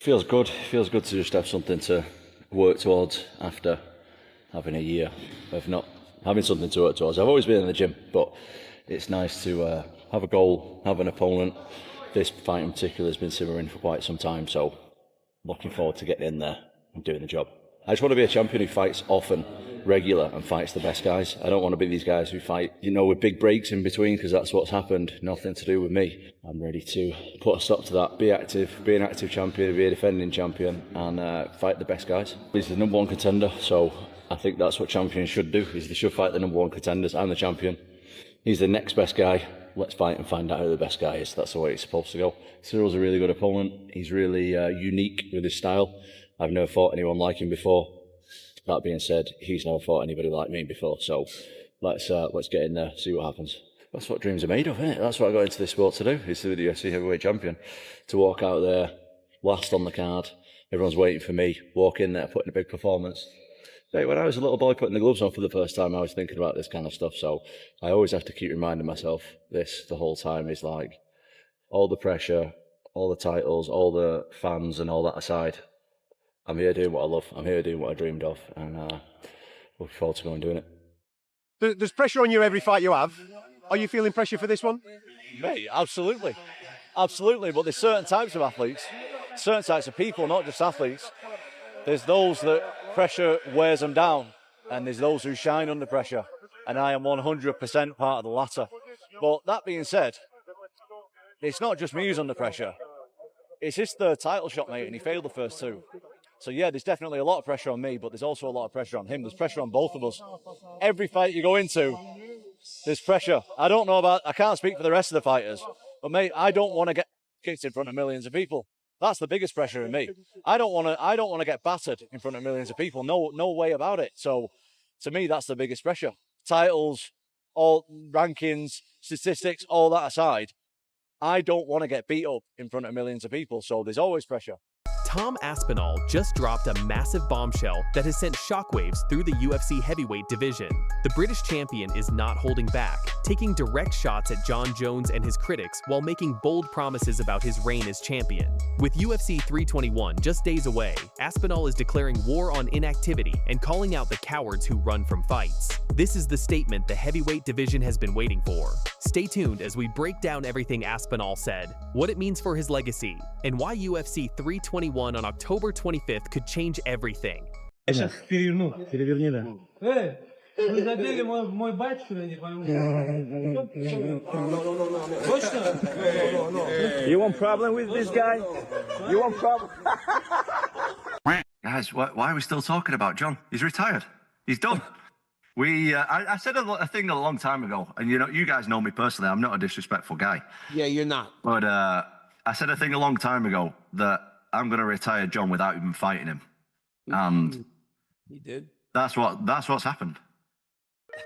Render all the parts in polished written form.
Feels good. Feels good to just have something to work towards after having a year of not having something to work towards. I've always been in the gym, but it's nice to have a goal, have an opponent. This fight in particular has been simmering for quite some time, so looking forward to getting in there and doing the job. I just want to be a champion who fights often, regular, and fights the best guys. I don't want to be these guys who fight, with big breaks in between, because that's what's happened. Nothing to do with me. I'm ready to put a stop to that. Be active, be an active champion, be a defending champion, and fight the best guys. He's the number one contender, so I think that's what champions should do, is they should fight the number one contenders. I'm the champion. He's the next best guy. Let's fight and find out who the best guy is. That's the way it's supposed to go. Cyryl's a really good opponent. He's really unique with his style. I've never fought anyone like him before. That being said, he's never fought anybody like me before. So let's get in there, see what happens. That's what dreams are made of, isn't it? That's what I got into this sport to do, is to be the UFC heavyweight champion. To walk out there, last on the card, everyone's waiting for me, walk in there, put in a big performance. Hey, when I was a little boy putting the gloves on for the first time, I was thinking about this kind of stuff. So I always have to keep reminding myself this the whole time, is like, all the pressure, all the titles, all the fans and all that aside, I'm here doing what I love. I'm here doing what I dreamed of, and looking forward to going and doing it. There's pressure on you every fight you have. Are you feeling pressure for this one? Mate, absolutely. Absolutely, but there's certain types of athletes, certain types of people, not just athletes. There's those that pressure wears them down, and there's those who shine under pressure, and I am 100% part of the latter. But that being said, it's not just me who's under pressure. It's his third title shot, mate, and he failed the first two. So yeah, there's definitely a lot of pressure on me, but there's also a lot of pressure on him. There's pressure on both of us. Every fight you go into, there's pressure. I can't speak for the rest of the fighters, but mate, I don't want to get kicked in front of millions of people. That's the biggest pressure in me. I don't want to get battered in front of millions of people. No way about it. So to me, that's the biggest pressure. Titles, all rankings, statistics, all that aside, I don't want to get beat up in front of millions of people. So there's always pressure. Tom Aspinall just dropped a massive bombshell that has sent shockwaves through the UFC heavyweight division. The British champion is not holding back, taking direct shots at Jon Jones and his critics while making bold promises about his reign as champion. With UFC 321 just days away, Aspinall is declaring war on inactivity and calling out the cowards who run from fights. This is the statement the heavyweight division has been waiting for. Stay tuned as we break down everything Aspinall said, what it means for his legacy, and why UFC 321 on October 25th could change everything. Сейчас переверну, переверни, да. Вы забили мой батюшку, я не пойму. Точно? You want problem with this guy? You want problem? Guys, why are we still talking about Jon? He's retired. He's done. I said a thing a long time ago, and you guys know me personally. I'm not a disrespectful guy. Yeah, you're not. But I said a thing a long time ago that I'm going to retire Jon without even fighting him, and You did. that's what's happened.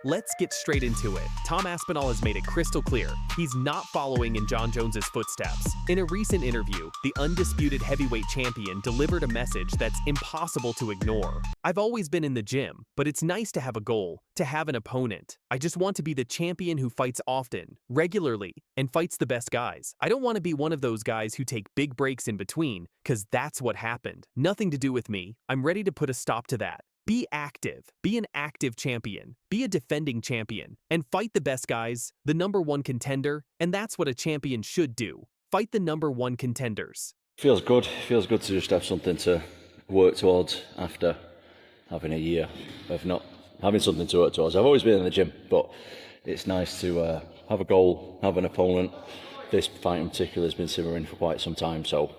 Let's get straight into it. Tom Aspinall has made it crystal clear he's not following in Jon Jones's footsteps. In a recent interview, the undisputed heavyweight champion delivered a message that's impossible to ignore. I've always been in the gym, but it's nice to have a goal, to have an opponent. I just want to be the champion who fights often, regularly, and fights the best guys. I don't want to be one of those guys who take big breaks in between, because that's what happened. Nothing to do with me. I'm ready to put a stop to that. Be active, be an active champion, be a defending champion, and fight the best guys, the number one contender, and that's what a champion should do. Fight the number one contenders. Feels good to just have something to work towards after having a year of not having something to work towards. I've always been in the gym, but it's nice to have a goal, have an opponent. This fight in particular has been simmering for quite some time, so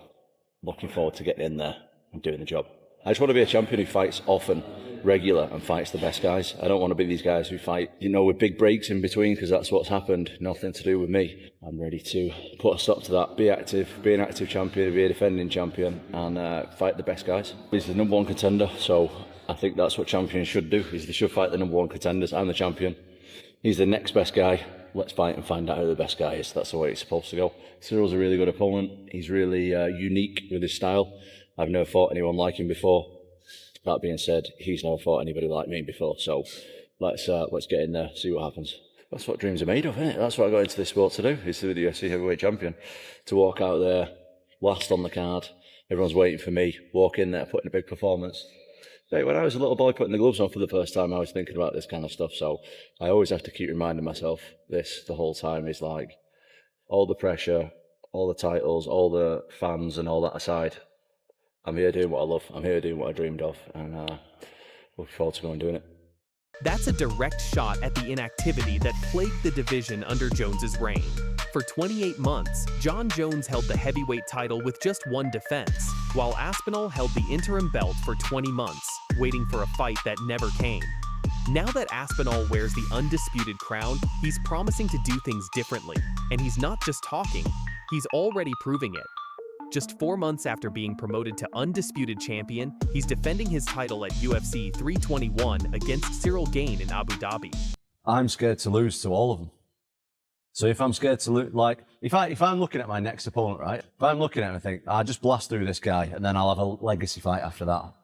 looking forward to getting in there and doing the job. I just want to be a champion who fights often, regular, and fights the best guys. I don't want to be these guys who fight, with big breaks in between, because that's what's happened. Nothing to do with me. I'm ready to put a stop to that. Be active, be an active champion, be a defending champion, and fight the best guys. He's the number one contender, so I think that's what champions should do, is they should fight the number one contenders. I'm the champion. He's the next best guy. Let's fight and find out who the best guy is. That's the way it's supposed to go. Cyryl's a really good opponent. He's really unique with his style. I've never fought anyone like him before. That being said, he's never fought anybody like me before. So let's get in there, see what happens. That's what dreams are made of, isn't it? That's what I got into this sport to do, is to be the UFC heavyweight champion. To walk out there, last on the card, Everyone's waiting for me, walk in there, putting a big performance. Like, when I was a little boy putting the gloves on for the first time, I was thinking about this kind of stuff. So I always have to keep reminding myself this the whole time, is like, all the pressure, all the titles, all the fans and all that aside, I'm here doing what I love. I'm here doing what I dreamed of, and looking forward to going and doing it. That's a direct shot at the inactivity that plagued the division under Jones's reign. For 28 months, Jon Jones held the heavyweight title with just one defense, while Aspinall held the interim belt for 20 months, waiting for a fight that never came. Now that Aspinall wears the undisputed crown, he's promising to do things differently. And he's not just talking, he's already proving it. Just 4 months after being promoted to undisputed champion, he's defending his title at UFC 321 against Ciryl Gane in Abu Dhabi. I'm scared to lose to all of them. So if I'm scared to lose, like, if I'm looking at my next opponent, right? If I'm looking at him and think, I'll just blast through this guy and then I'll have a legacy fight after that.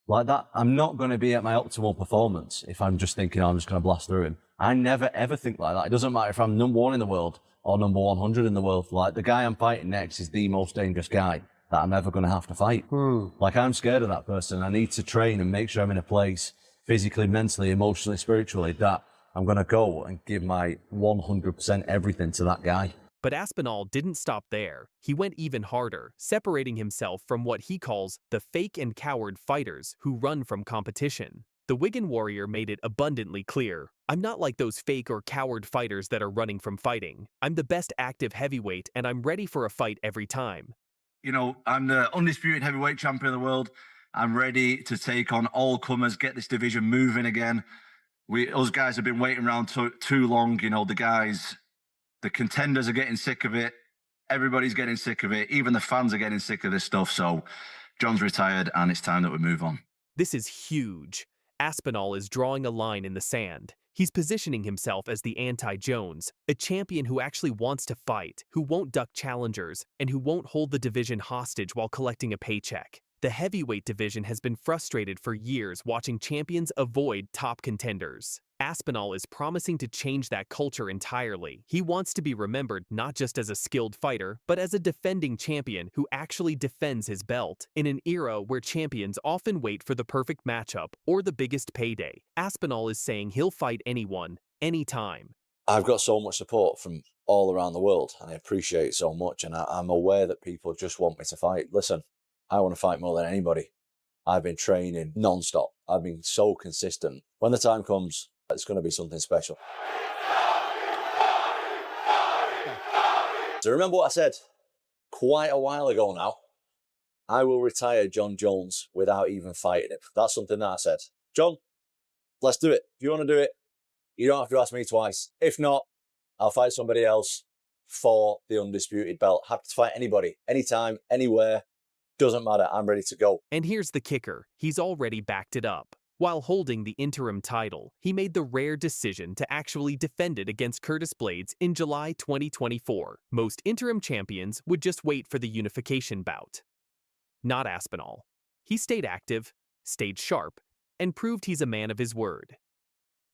Like that, I'm not going to be at my optimal performance if I'm just thinking, I'm just going to blast through him. I never ever think like that. It doesn't matter if I'm number 1 in the world or number 100 in the world. Like, the guy I'm fighting next is the most dangerous guy that I'm ever going to have to fight. Like, I'm scared of that person. I need to train and make sure I'm in a place physically, mentally, emotionally, spiritually that I'm going to go and give my 100% everything to that guy. But Aspinall didn't stop there. He went even harder, separating himself from what he calls the fake and coward fighters who run from competition. The Wigan warrior made it abundantly clear, I'm not like those fake or coward fighters that are running from fighting. I'm the best active heavyweight and I'm ready for a fight every time. You know, I'm the undisputed heavyweight champion of the world. I'm ready to take on all comers, get this division moving again. Us guys have been waiting around too long. You know, the contenders are getting sick of it. Everybody's getting sick of it. Even the fans are getting sick of this stuff. So Jon's retired and it's time that we move on. This is huge. Aspinall is drawing a line in the sand. He's positioning himself as the anti-Jones, a champion who actually wants to fight, who won't duck challengers, and who won't hold the division hostage while collecting a paycheck. The heavyweight division has been frustrated for years watching champions avoid top contenders. Aspinall is promising to change that culture entirely. He wants to be remembered not just as a skilled fighter, but as a defending champion who actually defends his belt. In an era where champions often wait for the perfect matchup or the biggest payday, Aspinall is saying he'll fight anyone, anytime. I've got so much support from all around the world, and I appreciate it so much, and I'm aware that people just want me to fight. Listen, I want to fight more than anybody. I've been training non-stop. I've been so consistent. When the time comes, it's going to be something special. So remember what I said quite a while ago now? I will retire Jon Jones without even fighting him. That's something that I said. Jon, let's do it. If you want to do it, you don't have to ask me twice. If not, I'll fight somebody else for the undisputed belt. Happy to fight anybody, anytime, anywhere. Doesn't matter, I'm ready to go. And here's the kicker, he's already backed it up. While holding the interim title, he made the rare decision to actually defend it against Curtis Blades in July 2024. Most interim champions would just wait for the unification bout. Not Aspinall. He stayed active, stayed sharp, and proved he's a man of his word.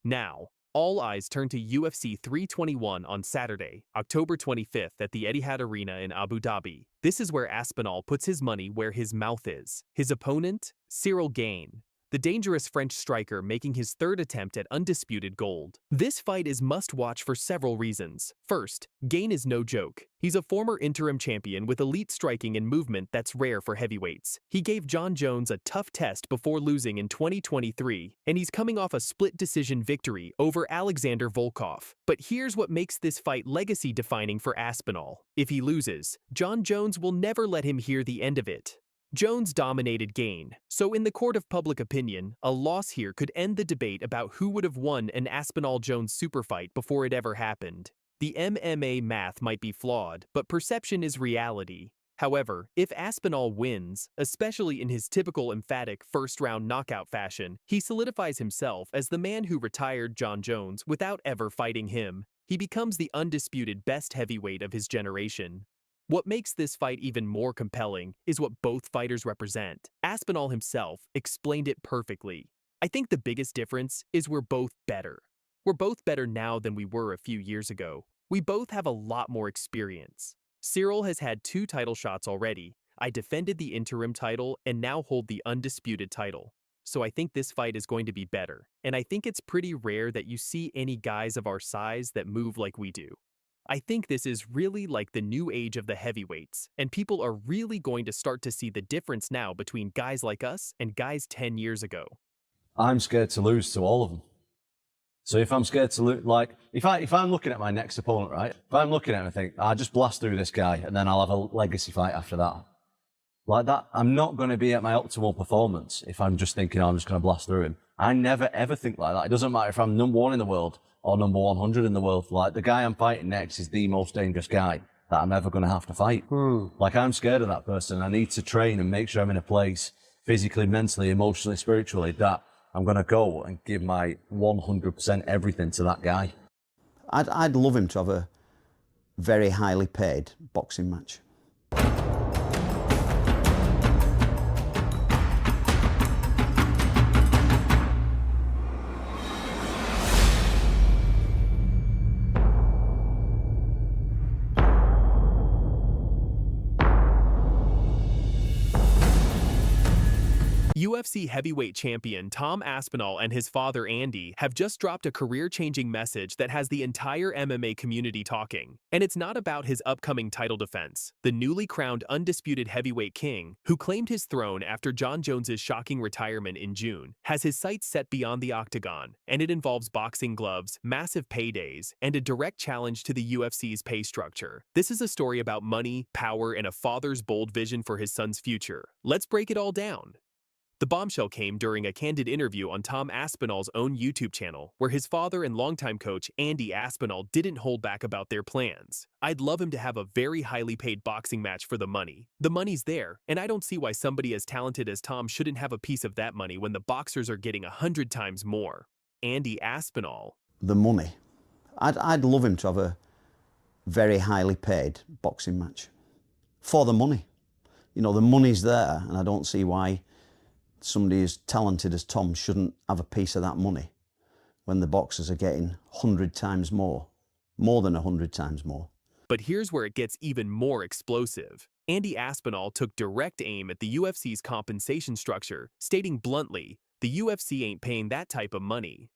Now, all eyes turn to UFC 321 on Saturday, October 25th at the Etihad Arena in Abu Dhabi. This is where Aspinall puts his money where his mouth is. His opponent, Ciryl Gane, the dangerous French striker making his third attempt at undisputed gold. This fight is must-watch for several reasons. First, Gane is no joke. He's a former interim champion with elite striking and movement that's rare for heavyweights. He gave Jon Jones a tough test before losing in 2023, and he's coming off a split-decision victory over Alexander Volkov. But here's what makes this fight legacy-defining for Aspinall. If he loses, Jon Jones will never let him hear the end of it. Jones dominated Gane, so in the court of public opinion, a loss here could end the debate about who would have won an Aspinall-Jones superfight before it ever happened. The MMA math might be flawed, but perception is reality. However, if Aspinall wins, especially in his typical emphatic first-round knockout fashion, he solidifies himself as the man who retired Jon Jones without ever fighting him. He becomes the undisputed best heavyweight of his generation. What makes this fight even more compelling is what both fighters represent. Aspinall himself explained it perfectly. I think the biggest difference is we're both better. We're both better now than we were a few years ago. We both have a lot more experience. Ciryl has had 2 title shots already. I defended the interim title and now hold the undisputed title. So I think this fight is going to be better. And I think it's pretty rare that you see any guys of our size that move like we do. I think this is really like the new age of the heavyweights, and people are really going to start to see the difference now between guys like us and guys 10 years ago. I'm scared to lose to all of them. So if I'm scared to lose, like, if I'm looking at my next opponent, right? If I'm looking at him and think, I'll just blast through this guy and then I'll have a legacy fight after that. Like that, I'm not going to be at my optimal performance if I'm just thinking, oh, I'm just going to blast through him. I never, ever think like that. It doesn't matter if I'm number 1 in the world or number 100 in the world. Like, the guy I'm fighting next is the most dangerous guy that I'm ever going to have to fight. Like, I'm scared of that person. I need to train and make sure I'm in a place physically, mentally, emotionally, spiritually that I'm going to go and give my 100% everything to that guy. I'd love him to have a very highly paid boxing match. UFC heavyweight champion Tom Aspinall and his father Andy have just dropped a career-changing message that has the entire MMA community talking. And it's not about his upcoming title defense. The newly crowned undisputed heavyweight king, who claimed his throne after Jon Jones's shocking retirement in June, has his sights set beyond the Octagon, and it involves boxing gloves, massive paydays, and a direct challenge to the UFC's pay structure. This is a story about money, power, and a father's bold vision for his son's future. Let's break it all down. The bombshell came during a candid interview on Tom Aspinall's own YouTube channel, where his father and longtime coach Andy Aspinall didn't hold back about their plans. I'd love him to have a very highly paid boxing match for the money. The money's there, and I don't see why somebody as talented as Tom shouldn't have a piece of that money when the boxers are getting 100 times more. Andy Aspinall. The money. I'd love him to have a very highly paid boxing match. For the money. You know, the money's there, and I don't see why somebody as talented as Tom shouldn't have a piece of that money when the boxers are getting 100 times more than 100 times more. But here's where it gets even more explosive. Andy Aspinall took direct aim at the UFC's compensation structure, stating bluntly, the UFC ain't paying that type of money.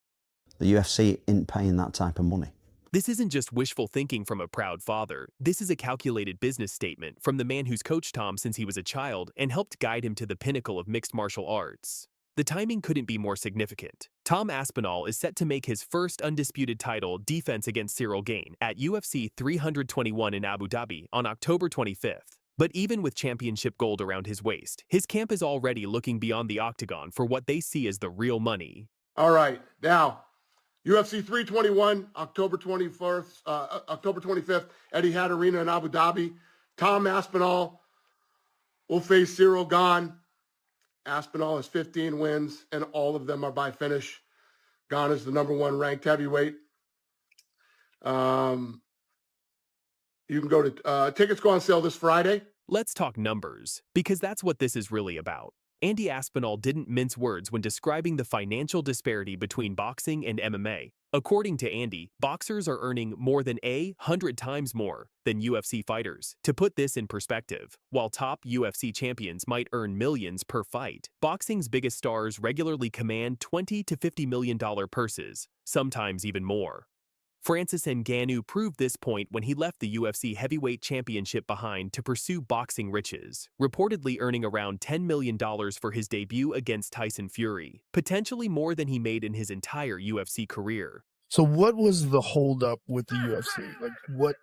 The UFC ain't paying that type of money. This isn't just wishful thinking from a proud father. This is a calculated business statement from the man who's coached Tom since he was a child and helped guide him to the pinnacle of mixed martial arts. The timing couldn't be more significant. Tom Aspinall is set to make his first undisputed title defense against Ciryl Gane at UFC 321 in Abu Dhabi on October 25th. But even with championship gold around his waist, his camp is already looking beyond the Octagon for what they see as the real money. All right, now, UFC 321, October 25th, Etihad Arena in Abu Dhabi. Tom Aspinall will face Ciryl Gane. Aspinall has 15 wins, and all of them are by finish. Gane is the #1 ranked heavyweight. You can go to, tickets go on sale this Friday. Let's talk numbers, because that's what this is really about. Andy Aspinall didn't mince words when describing the financial disparity between boxing and MMA. According to Andy, boxers are earning more than 100 times more than UFC fighters. To put this in perspective, while top UFC champions might earn millions per fight, boxing's biggest stars regularly command $20 to $50 million purses, sometimes even more. Francis Ngannou proved this point when he left the UFC heavyweight championship behind to pursue boxing riches, reportedly earning around $10 million for his debut against Tyson Fury, potentially more than he made in his entire UFC career. So what was the holdup with the UFC? Like, what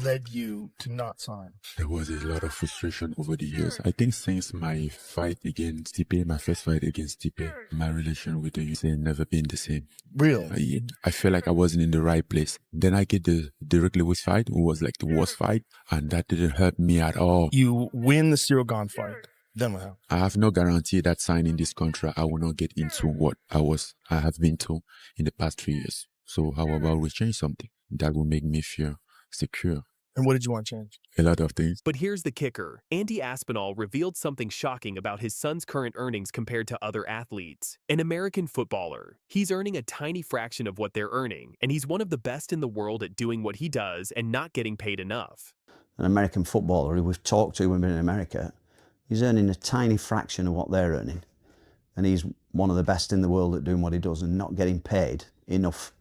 led you to not sign? There was a lot of frustration over the years. I think since my fight against Stipe, my first fight against Stipe, my relation with the UFC had never been the same. Really? I felt like I wasn't in the right place. Then I get the Derek Lewis fight, who was like the worst fight, and that didn't hurt me at all. You win the Ciryl Gane fight. Then what happened? I have no guarantee that signing this contract, I will not get into what I have been to in the past 3 years. So how about we change something that will make me feel secure? And what did you want to change? A lot of things. But here's the kicker. Andy Aspinall revealed something shocking about his son's current earnings compared to other athletes. An American footballer. He's earning a tiny fraction of what they're earning, and he's one of the best in the world at doing what he does and not getting paid enough. An American footballer who we've talked to when we've been in America, He's earning a tiny fraction of what they're earning. And he's one of the best in the world at doing what he does and not getting paid enough.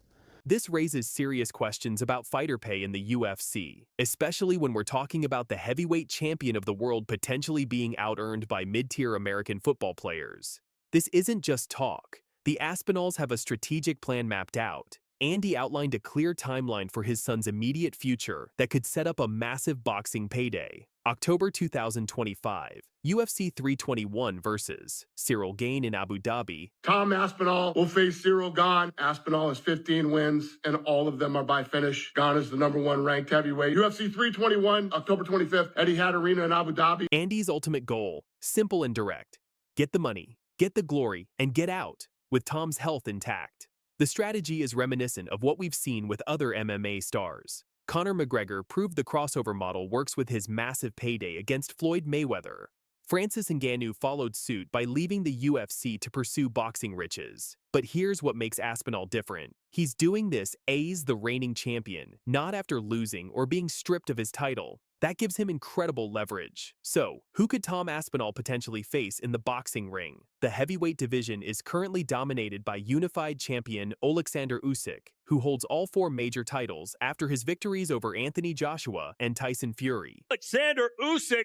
This raises serious questions about fighter pay in the UFC, especially when we're talking about the heavyweight champion of the world potentially being out-earned by mid-tier American football players. This isn't just talk. The Aspinalls have a strategic plan mapped out. Andy outlined a clear timeline for his son's immediate future that could set up a massive boxing payday. October 2025, UFC 321 versus Ciryl Gane in Abu Dhabi. Tom Aspinall will face Ciryl Gane. Aspinall has 15 wins, and all of them are by finish. Gane is the #1 ranked heavyweight. UFC 321, October 25th, Etihad Arena in Abu Dhabi. Andy's ultimate goal, simple and direct. Get the money, get the glory, and get out, with Tom's health intact. The strategy is reminiscent of what we've seen with other MMA stars. Conor McGregor proved the crossover model works with his massive payday against Floyd Mayweather. Francis Ngannou followed suit by leaving the UFC to pursue boxing riches. But here's what makes Aspinall different. He's doing this as the reigning champion, not after losing or being stripped of his title. That gives him incredible leverage. So, who could Tom Aspinall potentially face in the boxing ring? The heavyweight division is currently dominated by unified champion Oleksandr Usyk, who holds all 4 major titles after his victories over Anthony Joshua and Tyson Fury. Alexander Usyk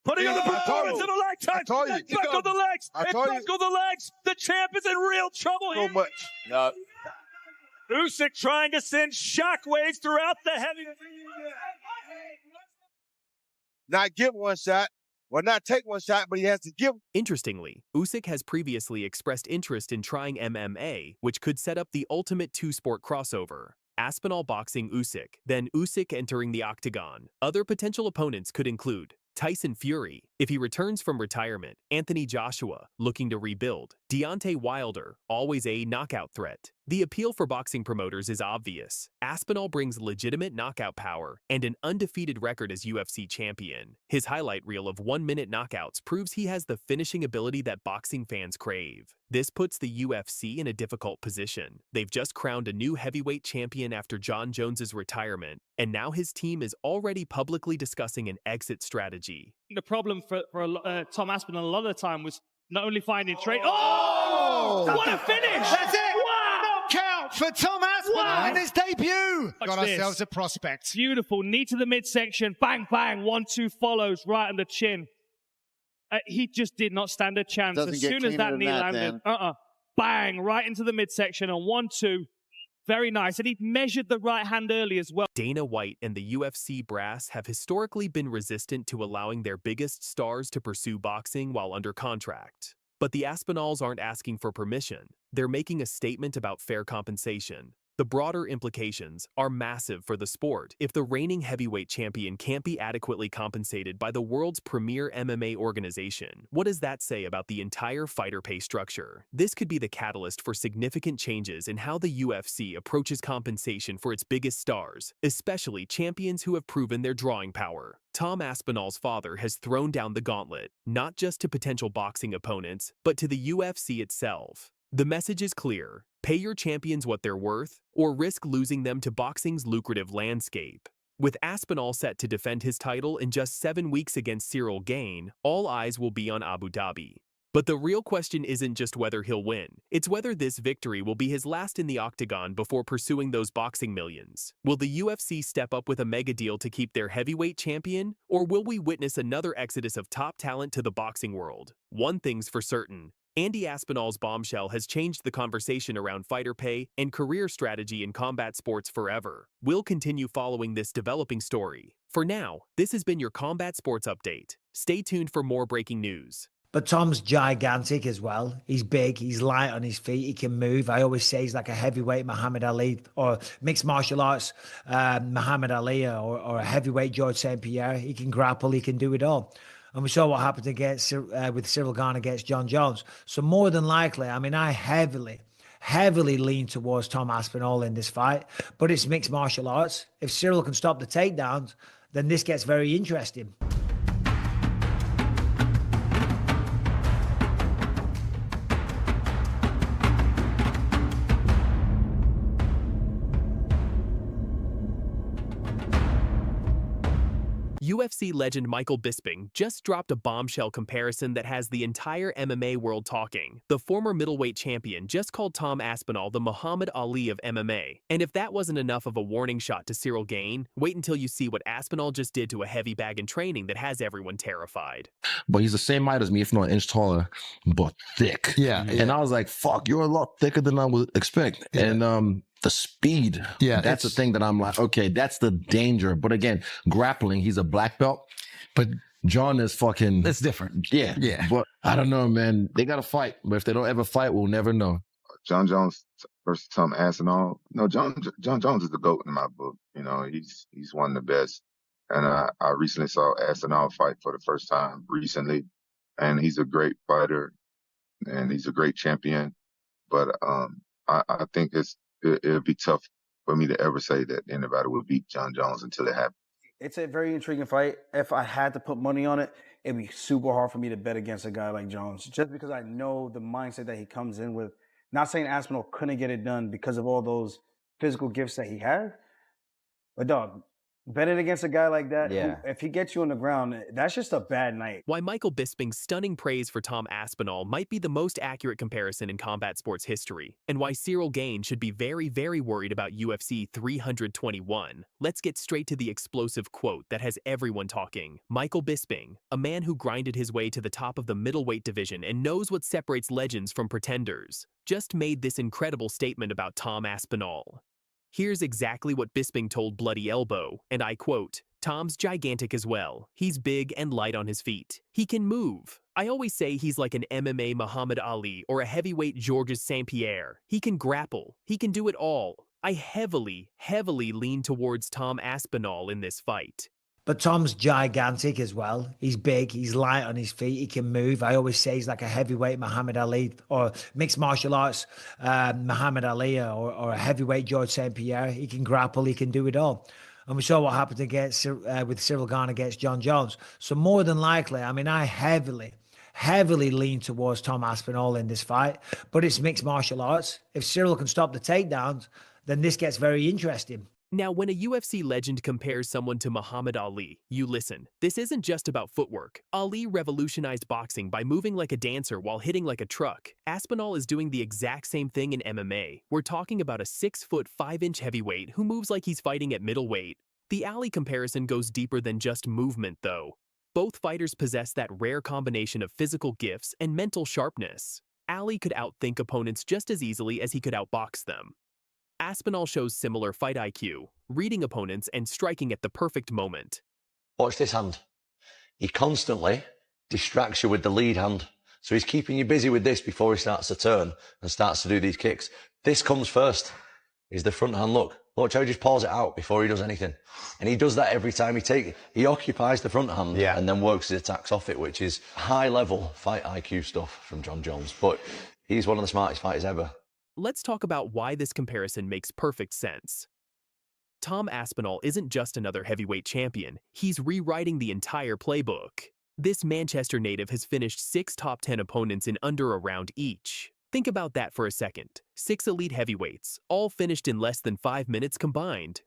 putting on the performance of a lifetime. It's back on the legs. It's back on the legs. The champ is in real trouble here. So much. No. Usyk trying to send shockwaves throughout the heavyweight. Not give one shot, or not take one shot, but he has to give. Interestingly, Usyk has previously expressed interest in trying MMA, which could set up the ultimate two-sport crossover. Aspinall boxing Usyk, then Usyk entering the Octagon. Other potential opponents could include Tyson Fury, if he returns from retirement, Anthony Joshua, looking to rebuild, Deontay Wilder, always a knockout threat. The appeal for boxing promoters is obvious. Aspinall brings legitimate knockout power and an undefeated record as UFC champion. His highlight reel of 1-minute knockouts proves he has the finishing ability that boxing fans crave. This puts the UFC in a difficult position. They've just crowned a new heavyweight champion after Jon Jones' retirement, and now his team is already publicly discussing an exit strategy. The problem for Tom Aspinall a lot of the time was not only finding trade. Oh! What a finish! That's it! Wow! Knockout for Tom Aspinall in his debut! Got ourselves a prospect. Beautiful. Knee to the midsection. Bang, bang. 1-2 follows right on the chin. He just did not stand a chance. As soon as that knee landed, bang, right into the midsection on 1-2. Very nice. And he measured the right hand early as well. Dana White and the UFC brass have historically been resistant to allowing their biggest stars to pursue boxing while under contract. But the Aspinalls aren't asking for permission. They're making a statement about fair compensation. The broader implications are massive for the sport if the reigning heavyweight champion can't be adequately compensated by the world's premier MMA organization. What does that say about the entire fighter pay structure? This could be the catalyst for significant changes in how the UFC approaches compensation for its biggest stars, especially champions who have proven their drawing power. Tom Aspinall's father has thrown down the gauntlet, not just to potential boxing opponents, but to the UFC itself. The message is clear. Pay your champions what they're worth, or risk losing them to boxing's lucrative landscape. With Aspinall set to defend his title in just 7 weeks against Ciryl Gane, all eyes will be on Abu Dhabi. But the real question isn't just whether he'll win, it's whether this victory will be his last in the Octagon before pursuing those boxing millions. Will the UFC step up with a mega deal to keep their heavyweight champion, or will we witness another exodus of top talent to the boxing world? One thing's for certain. Andy Aspinall's bombshell has changed the conversation around fighter pay and career strategy in combat sports forever. We'll continue following this developing story. For now, this has been your Combat Sports Update. Stay tuned for more breaking news. But Tom's gigantic as well. He's big, he's light on his feet, he can move. I always say he's like a heavyweight Muhammad Ali, or mixed martial arts Muhammad Ali, or a heavyweight George St. Pierre. He can grapple, he can do it all. And we saw what happened against with Ciryl Gane against Jon Jones. So more than likely, I mean, I heavily lean towards Tom Aspinall in this fight, but it's mixed martial arts. If Ciryl can stop the takedowns, then this gets very interesting. UFC legend Michael Bisping just dropped a bombshell comparison that has the entire MMA world talking. The former middleweight champion just called Tom Aspinall the Muhammad Ali of MMA. And if that wasn't enough of a warning shot to Ciryl Gane, wait until you see what Aspinall just did to a heavy bag in training that has everyone terrified. But he's the same height as me, if not an inch taller, but thick. Yeah. And I was like, fuck, you're a lot thicker than I would expect. Yeah. And the speed, that's the thing that I'm like, okay, that's the danger. But again, grappling, he's a black belt, but Jon is fucking... That's different. Yeah. But I don't know, man. They got to fight. But if they don't ever fight, we'll never know. Jon Jones versus Tom Aspinall. No, Jon Jones is the GOAT in my book. You know, he's one of the best. And I recently saw Aspinall fight for the first time recently. And he's a great fighter and he's a great champion. But I think it'll be tough for me to ever say that anybody will beat Jon Jones until it happens. It's a very intriguing fight. If I had to put money on it, it'd be super hard for me to bet against a guy like Jones, just because I know the mindset that he comes in with. Not saying Aspinall couldn't get it done because of all those physical gifts that he had, but dog, betting against a guy like that, if he gets you on the ground, that's just a bad night. Why Michael Bisping's stunning praise for Tom Aspinall might be the most accurate comparison in combat sports history, and why Ciryl Gane should be very, very worried about UFC 321. Let's get straight to the explosive quote that has everyone talking. Michael Bisping, a man who grinded his way to the top of the middleweight division and knows what separates legends from pretenders, just made this incredible statement about Tom Aspinall. Here's exactly what Bisping told Bloody Elbow, and I quote, "Tom's gigantic as well. He's big and light on his feet. He can move. I always say he's like an MMA Muhammad Ali or a heavyweight Georges St. Pierre. He can grapple. He can do it all. I heavily, heavily lean towards Tom Aspinall in this fight." But Tom's gigantic as well. He's big, he's light on his feet, he can move. I always say he's like a heavyweight Muhammad Ali or mixed martial arts Muhammad Ali or a heavyweight Georges St. Pierre. He can grapple, he can do it all. And we saw what happened against with Ciryl Gane against Jon Jones. So more than likely, I mean, I heavily lean towards Tom Aspinall in this fight, but it's mixed martial arts. If Ciryl can stop the takedowns, then this gets very interesting. Now, when a UFC legend compares someone to Muhammad Ali, you listen. This isn't just about footwork. Ali revolutionized boxing by moving like a dancer while hitting like a truck. Aspinall is doing the exact same thing in MMA. We're talking about a 6', 5" heavyweight who moves like he's fighting at middleweight. The Ali comparison goes deeper than just movement, though. Both fighters possess that rare combination of physical gifts and mental sharpness. Ali could outthink opponents just as easily as he could outbox them. Aspinall shows similar fight IQ, reading opponents and striking at the perfect moment. Watch this hand. He constantly distracts you with the lead hand. So he's keeping you busy with this before he starts to turn and starts to do these kicks. This comes first. Is the front hand. Look how he just pulls it out before he does anything. And he does that every time he occupies the front hand and then works his attacks off it, which is high level fight IQ stuff from Jon Jones. But he's one of the smartest fighters ever. Let's talk about why this comparison makes perfect sense. Tom Aspinall isn't just another heavyweight champion, he's rewriting the entire playbook. This Manchester native has finished 6 top 10 opponents in under a round each. Think about that for a second. 6 elite heavyweights, all finished in less than 5 minutes combined.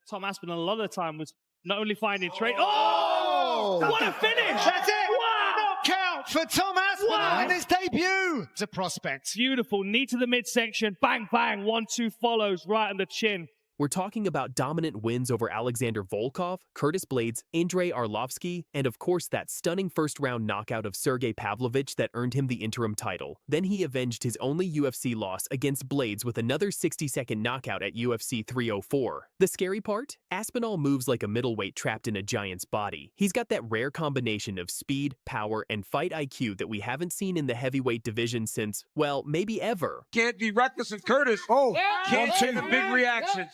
Tom Aspinall a lot of the time was not only finding trade. Oh! What a finish! That's it! Wow! Knockout for Tom Aspinall in his debut! It's a prospect. Beautiful. Knee to the midsection. Bang, bang. 1-2 follows right on the chin. We're talking about dominant wins over Alexander Volkov, Curtis Blades, Andrei Arlovsky, and of course that stunning first-round knockout of Sergey Pavlovich that earned him the interim title. Then he avenged his only UFC loss against Blades with another 60-second knockout at UFC 304. The scary part? Aspinall moves like a middleweight trapped in a giant's body. He's got that rare combination of speed, power, and fight IQ that we haven't seen in the heavyweight division since, well, maybe ever. Can't be reckless and Curtis. Can't take the big reactions.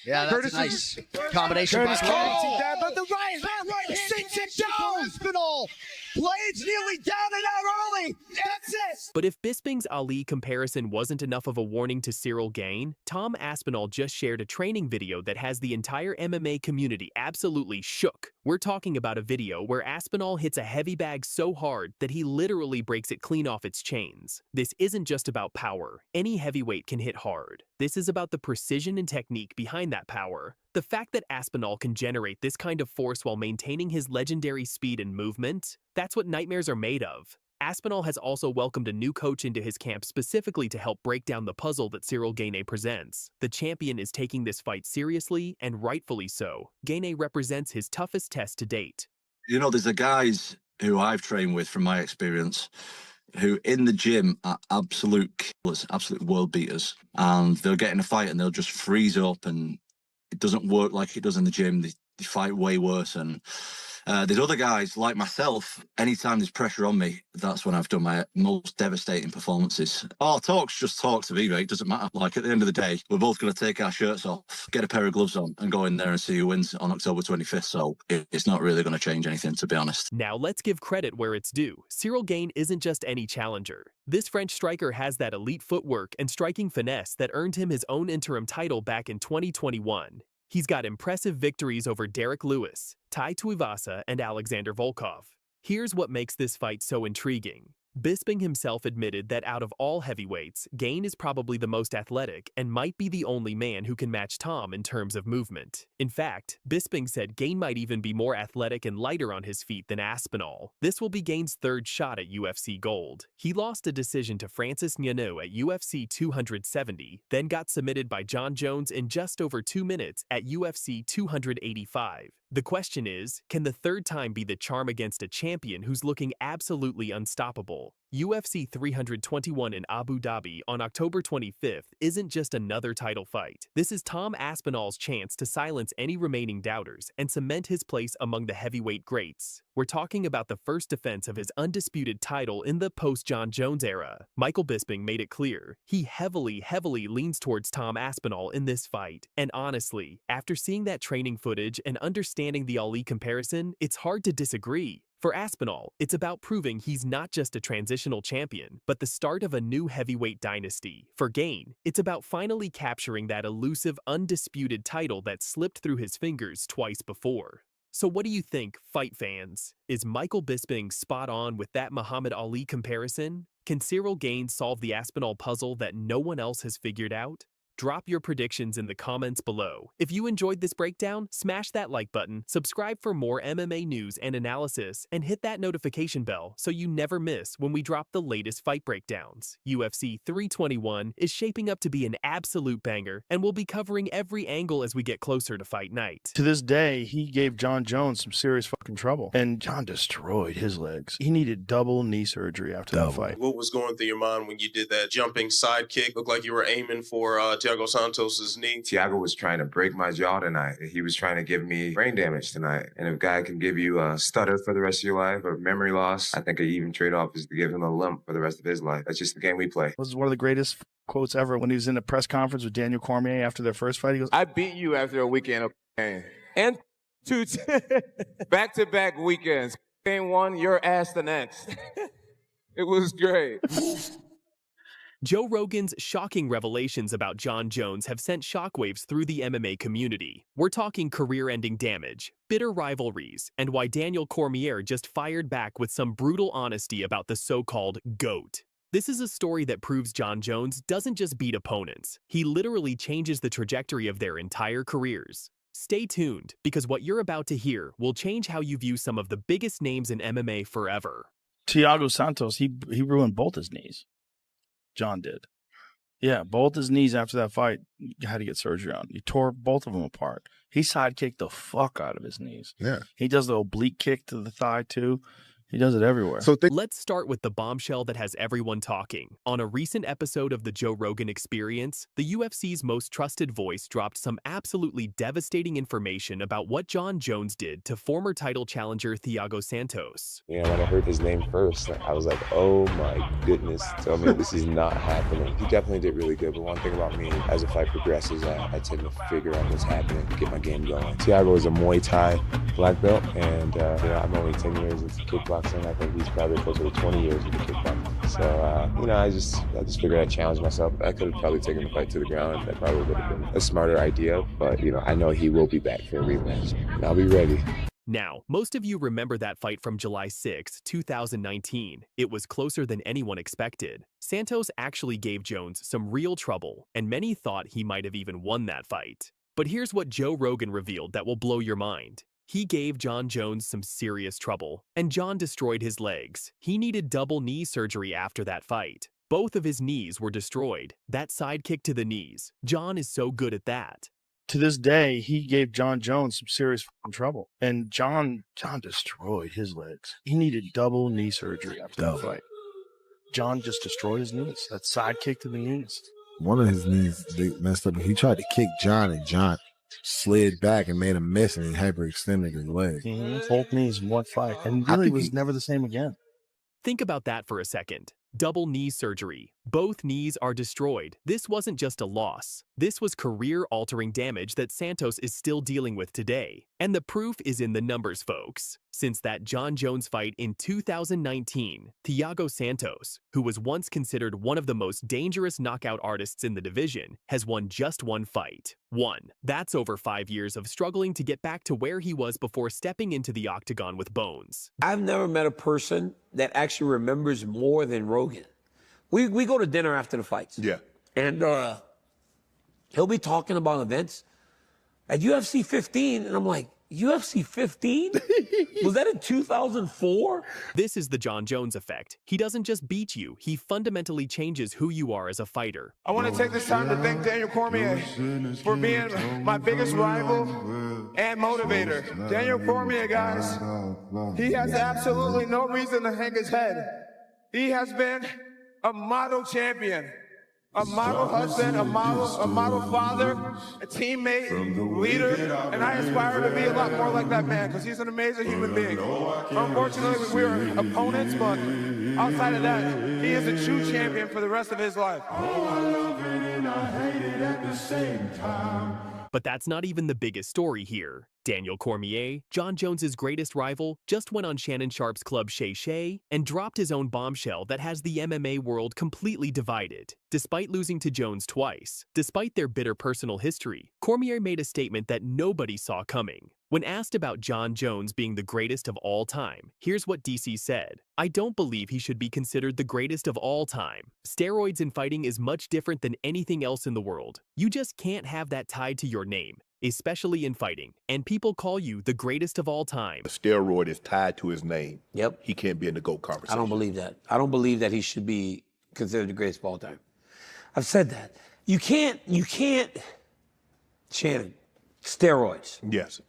Yeah, that's a nice combination. Curtis down, but the right sinks it down. Aspinall. Blades nearly down and out early. That's it. But if Bisping's Ali comparison wasn't enough of a warning to Ciryl Gane, Tom Aspinall just shared a training video that has the entire MMA community absolutely shook. We're talking about a video where Aspinall hits a heavy bag so hard that he literally breaks it clean off its chains. This isn't just about power. Any heavyweight can hit hard. This is about the precision and technique technique behind that power. The fact that Aspinall can generate this kind of force while maintaining his legendary speed and movement, that's what nightmares are made of. Aspinall has also welcomed a new coach into his camp specifically to help break down the puzzle that Ciryl Gane presents. The champion is taking this fight seriously, and rightfully so. Gane represents his toughest test to date. You know, there's the guys who I've trained with from my experience who in the gym are absolute killers, absolute world beaters. And they'll get in a fight and they'll just freeze up and it doesn't work like it does in the gym. They fight way worse. And there's other guys like myself, anytime there's pressure on me, that's when I've done my most devastating performances. Oh, talk's just talk to me, mate. It doesn't matter. Like, at the end of the day, we're both going to take our shirts off, get a pair of gloves on, and go in there and see who wins on October 25th. So it's not really going to change anything, to be honest. Now let's give credit where it's due. Ciryl Gane isn't just any challenger. This French striker has that elite footwork and striking finesse that earned him his own interim title back in 2021. He's got impressive victories over Derek Lewis, Tai Tuivasa, and Alexander Volkov. Here's what makes this fight so intriguing. Bisping himself admitted that out of all heavyweights, Gane is probably the most athletic and might be the only man who can match Tom in terms of movement. In fact, Bisping said Gane might even be more athletic and lighter on his feet than Aspinall. This will be Gane's third shot at UFC gold. He lost a decision to Francis Ngannou at UFC 270, then got submitted by Jon Jones in just over 2 minutes at UFC 285. The question is, can the third time be the charm against a champion who's looking absolutely unstoppable? UFC 321 in Abu Dhabi on October 25th isn't just another title fight. This is Tom Aspinall's chance to silence any remaining doubters and cement his place among the heavyweight greats. We're talking about the first defense of his undisputed title in the post-Jon Jones era. Michael Bisping made it clear he heavily leans towards Tom Aspinall in this fight. And honestly, after seeing that training footage and understanding the Ali comparison, it's hard to disagree. For Aspinall, it's about proving he's not just a transitional champion, but the start of a new heavyweight dynasty. For Gane, it's about finally capturing that elusive, undisputed title that slipped through his fingers twice before. So what do you think, fight fans? Is Michael Bisping spot on with that Muhammad Ali comparison? Can Ciryl Gane solve the Aspinall puzzle that no one else has figured out? Drop your predictions in the comments below. If you enjoyed this breakdown, smash that like button, subscribe for more MMA news and analysis, and hit that notification bell so you never miss when we drop the latest fight breakdowns. UFC 321 is shaping up to be an absolute banger, and we'll be covering every angle as we get closer to fight night. To this day, he gave Jon Jones some serious fucking trouble, and Jon destroyed his legs. He needed double knee surgery after that fight. What was going through your mind when you did that jumping side kick? Looked like you were aiming for Thiago Santos's knee. Thiago was trying to break my jaw tonight. He was trying to give me brain damage tonight. And if a guy can give you a stutter for the rest of your life or memory loss, I think an even trade-off is to give him a lump for the rest of his life. That's just the game we play. This was one of the greatest quotes ever when he was in a press conference with Daniel Cormier after their first fight. He goes, I beat you after a weekend of pain. And two back-to-back weekends. Game one, your ass the next. It was great. Joe Rogan's shocking revelations about Jon Jones have sent shockwaves through the MMA community. We're talking career-ending damage, bitter rivalries, and why Daniel Cormier just fired back with some brutal honesty about the so-called GOAT. This is a story that proves Jon Jones doesn't just beat opponents. He literally changes the trajectory of their entire careers. Stay tuned, because what you're about to hear will change how you view some of the biggest names in MMA forever. Thiago Santos, he ruined both his knees. Jon did. Yeah, both his knees after that fight, he had to get surgery on. He tore both of them apart. He sidekicked the fuck out of his knees. Yeah. He does the oblique kick to the thigh, too. He does it everywhere. So let's start with the bombshell that has everyone talking. On a recent episode of the Joe Rogan Experience, the UFC's most trusted voice dropped some absolutely devastating information about what Jon Jones did to former title challenger Thiago Santos. Yeah, when I heard his name first, I was like, oh my goodness. Tell me this is not happening. He definitely did really good, but one thing about me, as the fight progresses, I tend to figure out what's happening, get my game going. Thiago is a Muay Thai black belt, and I'm only 10 years into kickboxing. I think he's probably closer to 20 years into kickboxing. So, I just figured I'd challenge myself. I could have probably taken the fight to the ground. That probably would have been a smarter idea, but, I know he will be back for a rematch, and I'll be ready. Now, most of you remember that fight from July 6, 2019. It was closer than anyone expected. Santos actually gave Jones some real trouble, and many thought he might have even won that fight. But here's what Joe Rogan revealed that will blow your mind. He gave Jon Jones some serious trouble, and Jon destroyed his legs. He needed double knee surgery after that fight. Both of his knees were destroyed. That side kick to the knees. Jon is so good at that. To this day, he gave Jon Jones some serious trouble, and Jon destroyed his legs. He needed double knee surgery after that fight. Jon just destroyed his knees. That side kick to the knees. One of his knees they messed up. He tried to kick Jon, and Jon slid back and made a mess, and he hyperextended his leg. Both knees in one fight, and really was never the same again. Think about that for a second. Double knee surgery. Both knees are destroyed. This wasn't just a loss. This was career-altering damage that Santos is still dealing with today. And the proof is in the numbers, folks. Since that Jon Jones fight in 2019, Thiago Santos, who was once considered one of the most dangerous knockout artists in the division, has won just one fight. One. That's over 5 years of struggling to get back to where he was before stepping into the octagon with Bones. I've never met a person that actually remembers more than Rogan. We go to dinner after the fights. Yeah. And he'll be talking about events at UFC 15, and I'm like, UFC 15? Was that in 2004? This is the Jon Jones effect. He doesn't just beat you, he fundamentally changes who you are as a fighter. I want to take this time to thank Daniel Cormier for being my biggest rival and motivator. Daniel Cormier, guys, he has absolutely no reason to hang his head. He has been a model champion, a model husband, a model father, a teammate, leader, and I aspire to be a lot more like that man because he's an amazing human being. Unfortunately, we were opponents, but outside of that, he is a true champion for the rest of his life. Oh, I love it and I hate it at the same time. But that's not even the biggest story here. Daniel Cormier, Jon Jones' greatest rival, just went on Shannon Sharp's club Shay Shay and dropped his own bombshell that has the MMA world completely divided. Despite losing to Jones twice, despite their bitter personal history, Cormier made a statement that nobody saw coming. When asked about Jon Jones being the greatest of all time, here's what DC said. I don't believe he should be considered the greatest of all time. Steroids in fighting is much different than anything else in the world. You just can't have that tied to your name, especially in fighting, and people call you the greatest of all time. A steroid is tied to his name. Yep. He can't be in the GOAT conversation. I don't believe that. I don't believe that he should be considered the greatest of all time. I've said that. You can't, Shannon, steroids. Yes.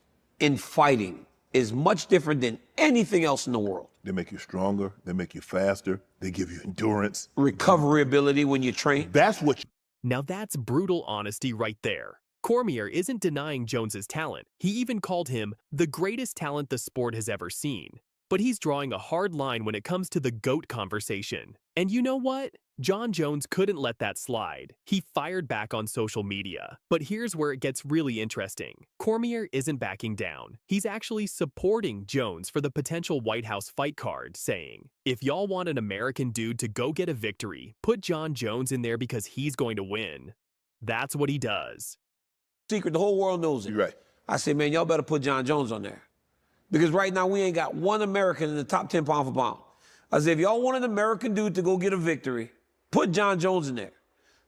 In fighting is much different than anything else in the world. They make you stronger. They make you faster. They give you endurance. Recovery ability when you train. That's what you... Now that's brutal honesty right there. Cormier isn't denying Jones's talent. He even called him the greatest talent the sport has ever seen. But he's drawing a hard line when it comes to the GOAT conversation. And you know what? Jon Jones couldn't let that slide. He fired back on social media. But here's where it gets really interesting. Cormier isn't backing down. He's actually supporting Jones for the potential White House fight card, saying, if y'all want an American dude to go get a victory, put Jon Jones in there because he's going to win. That's what he does. Secret, the whole world knows it. You're right. I say, man, y'all better put Jon Jones on there. Because right now we ain't got one American in the top 10 pound for pound. I say, if y'all want an American dude to go get a victory, put Jon Jones in there.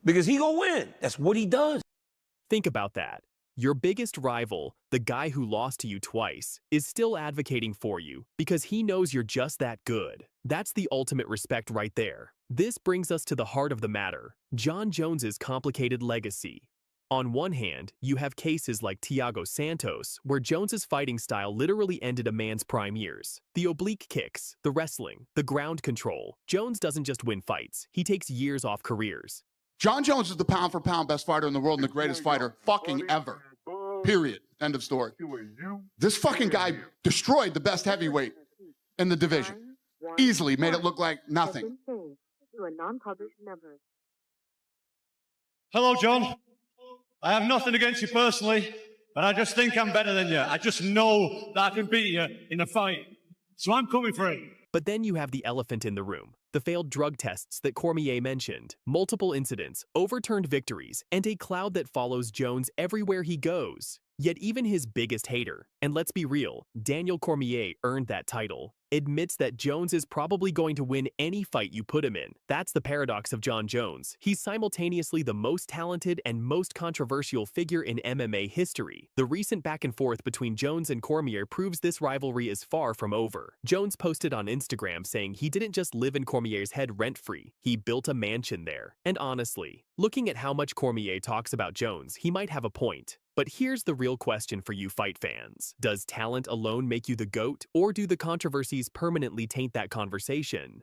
Because he gonna win. That's what he does. Think about that. Your biggest rival, the guy who lost to you twice, is still advocating for you because he knows you're just that good. That's the ultimate respect right there. This brings us to the heart of the matter, Jon Jones's complicated legacy. On one hand, you have cases like Thiago Santos, where Jones's fighting style literally ended a man's prime years. The oblique kicks, the wrestling, the ground control. Jones doesn't just win fights, he takes years off careers. Jon Jones is the pound-for-pound best fighter in the world and the greatest fighter fucking ever. Period. End of story. This fucking guy destroyed the best heavyweight in the division. Easily made it look like nothing. Hello, Jon. I have nothing against you personally, but I just think I'm better than you. I just know that I can beat you in a fight. So I'm coming for it. But then you have the elephant in the room, the failed drug tests that Cormier mentioned, multiple incidents, overturned victories, and a cloud that follows Jones everywhere he goes. Yet even his biggest hater, and let's be real, Daniel Cormier earned that title, admits that Jones is probably going to win any fight you put him in. That's the paradox of Jon Jones. He's simultaneously the most talented and most controversial figure in MMA history. The recent back and forth between Jones and Cormier proves this rivalry is far from over. Jones posted on Instagram saying he didn't just live in Cormier's head rent-free, he built a mansion there. And honestly, looking at how much Cormier talks about Jones, he might have a point. But here's the real question for you fight fans. Does talent alone make you the GOAT, or do the controversies permanently taint that conversation?